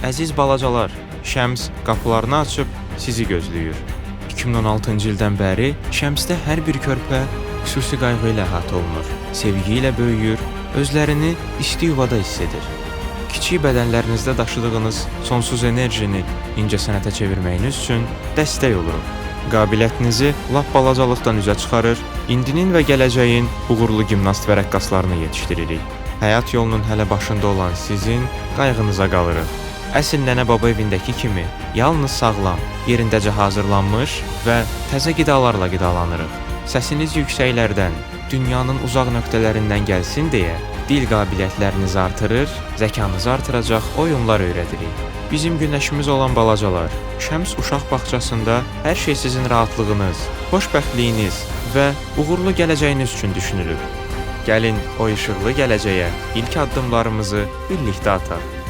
Əziz balacalar, Şəms qapılarını açıb sizi gözləyir. 2016-cı ildən bəri Şəmsdə hər bir körpə xüsusi qayğı ilə əhatə olunur. Sevgi ilə böyüyür, özlərini isti yuvada hiss edir. Kiçik bədənlərinizdə daşıdığınız sonsuz enerjini incəsənətə çevirməyiniz üçün dəstək oluruq. Qabiliyyətinizi lap balacalıqdan üzə çıxarır, indinin və gələcəyin uğurlu gimnast və rəqqaslarını yetişdiririk. Həyat yolunun hələ başında olan sizin qayğınıza qalırıq. Əsl nənə-baba evindəki kimi yalnız sağlam, yerindəcə hazırlanmış və təzə qidalarla qidalanırıq. Səsiniz yüksəklərdən, dünyanın uzaq nöqtələrindən gəlsin deyə dil qabiliyyətlərinizi artırır, zəkanızı artıracaq oyunlar öyrədirik. Bizim günəşimiz olan balacalar, Şəms uşaq bağçasında hər şey sizin rahatlığınız, xoşbəxtliyiniz və uğurlu gələcəyiniz üçün düşünülür. Gəlin o işıqlı gələcəyə ilk addımlarımızı birlikdə ataq.